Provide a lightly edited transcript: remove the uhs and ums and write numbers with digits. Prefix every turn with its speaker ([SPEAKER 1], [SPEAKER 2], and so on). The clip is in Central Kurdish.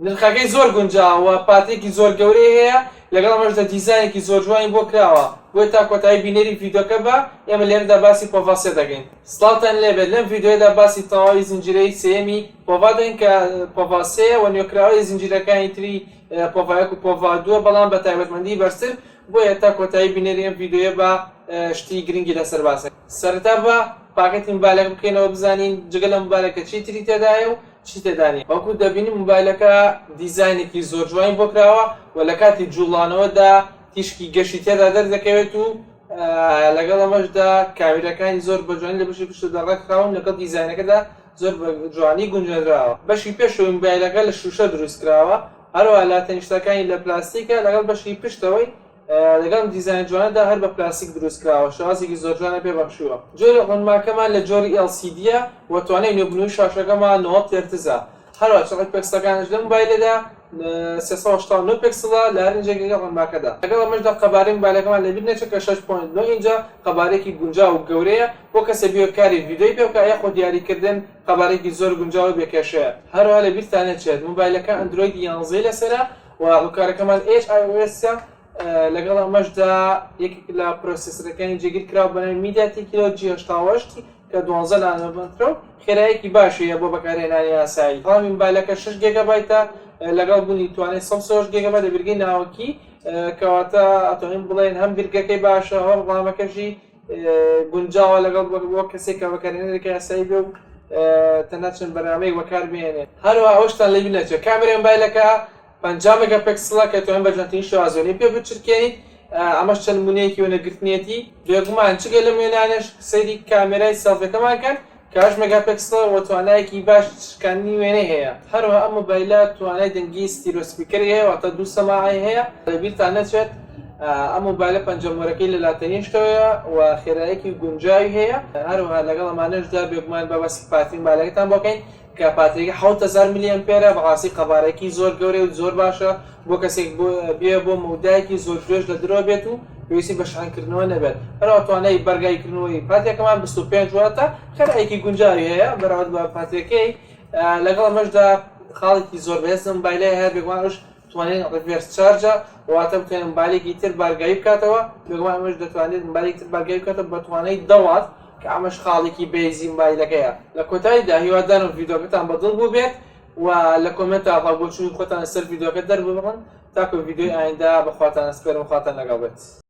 [SPEAKER 1] نرخەکەی زۆر گونجاوە پاتێکی زۆر گەورەی هەیە لەگەڵ ئەمەشدا دیزاینێکی زۆر جوانی بۆ کراوە بۆی تا کۆتایی بینەری ڤیدۆکە بە ئێمە لێرەدا باسی پۆڤاسێ دەگەین. سڵاتان لێبێت لەم ڤیدۆیەدا باسی تەواوی زنجیرەی سێمی پۆڤا دەین کە پۆڤاسەیە و نوێکراوەی زنجیرەکانی تری پۆڤایەک و پۆڤا دووە بەڵام بە تایبەتمەندی بەرزتر بۆیە تا کۆتایی بینەری ئەم ڤیدۆیە بە شتی گرنگی لەسەر باسە. سەرەتا بە پاکەتی مۆبایلەکە بکەینەوە بزانین جگە لە مۆبایلەکە چی تری تێدایە و چی تێدانی. وەکو دەبینی مۆبایلەکە دیزاینێکی زۆر جوانی بۆ کراوە و لە کاتی جوڵانەوەدا تیشکی گەشتی تێدا دەردەکەوێت و لەگەڵ ئەمەشدا کامیرەکانی زۆر بە جوانی لە بەشی پشتدا ڕێکخراون لەگەڵ دیزاینەکەدا زۆر بە جوانی گونجێنراوە. بەشی پێشەوەی مۆبایلەکە لە شوشە دروست کراوە هەروەها لاتەنیشتەکانی لە پلاستیکە لەگەڵ بەشی پشتەوەی لەگەڵ دیزاین جوانەدا هەر بە پلاستیک دروست کراوە شازێکی زۆر جوانە پێبەخشووە. جۆری ڕۆنماکەمان لە جۆری LCDە و توانای نوێبوونەوەی شاشەکەمان 90 هێرتزە. هەروەها چەقەت پێکسەکانش لە مۆبایلەدا 389 پێکسڵە لە هەر ئینجێگەی ڕۆنماکەدا. لەگەڵ ئەمەشدا قەبارەی مۆبایلەکەمان لە بیر نەچێت کە 6.9 ئینجە قەبارەیەکی گونجاو و گەورەیە بۆ کەسێک بیۆکاری ڤیدۆی پێ بکات یاخۆ دیاریکردن قەبارەیەکی زۆر گونجاو و بێکێشەیە. هەروەها لە بیرتان نەچێت مۆبایلەکە ئەندروید 11 لەسەرە و ڕووکارەکەمان iOS-ە لەگەڵ ئەمەشدا یەکێک لە پرۆسێسەرەکانی جێگیر کراوە بە ناوی میدیاتێکی G88 کە 12 نانۆمەترە و خێراییەکی باشیە بۆ بەکارهێنانی ئاسایی. ڕامی مۆبایلەکە 6 گیگابایتە لەگەڵ بوونی توانای 100 گیگابایت لە بریگەی ناوەکی کەواتە ئەتوانین بڵێن هەم بریگەکەی باشە هەم ڕامەکەشی گونجاوە لەگەڵ بۆ کەسێک کە بەکارهێنەرێکی ئاسایی بێ و تەنها چەند بەرنامەیەک بەکاربهێنێت. هەروەها ئەوشتان لە بیر نەچێت کامێرای مۆبایلەکە 50 مێگاپیکسڵە کە توانین بەجانترین شێوازۆنی پێ بچرکێنیت. ئەمەش چەند نمونەیەکی وەرگرتنیەتی بێگومان چگە لە وێنانش سەیری کامێرای سەڵفیەکەمان کەن کە 8 مێگاپیکسڵە و توانایەکی باش شکاندنی وێنەی هەیە. هەروەها ئەم مۆبایلە توانای دەنگی ستیرۆسپیکەری هەیە واتە دوو سەماعی هەیە. لەبیرتان نەچێت ئەم مۆبایلە پەنجەمۆرەکەی لە لاتەنیشتەوەیە و خێراییەکی گونجاوی هەیە. هەروەها لەگەڵ ئەمانەشدا بێگومان بە باسی پاتری مۆبایلەکەتان بۆکەین کە پاتریەکە 7000 میلی ئەمپێرە بەڕاستی قەبارەیەکی زۆر گەورەی و زۆر باشە بۆ کەسێک بێ بۆ مودایەکی زۆر درێژ لە درۆ بێت و پێویستی بە شحنکردنەوە نەبێت. هەروەها توانای بەرگایکردنەوەی پاتریەکەمان 25 واتە خێراییەکی گونجاوی هەیە بەراورد بە پاتریەکەی. لەگەڵ ئەمەشدا خاڵێکی زۆر بەهێز لە مۆبایلە هەیە بێگومانش توانین ڕیڤێرس چارجە واتە بتوانین مۆبایلێکی تر بارگایی بکاتەوە بێگومان ئەمەش دەتوانێت مۆبایلێکی تر بارگایی بکاتەوە بە توانای 10 وات کە ئەمەش خاڵێکی بێزی مۆبایلەکەیە. لە کۆتاییدا هیوادارم ڤیدۆکەتان بەدڵ بوو بێت و لە کۆمنتە ڕاگۆچووی خۆتان لەسەر ڤیدۆکە دەرببڕن تاکو ڤیدۆی ئایندا بەخواتان سپێرم خواتان لەگەڵ بێت.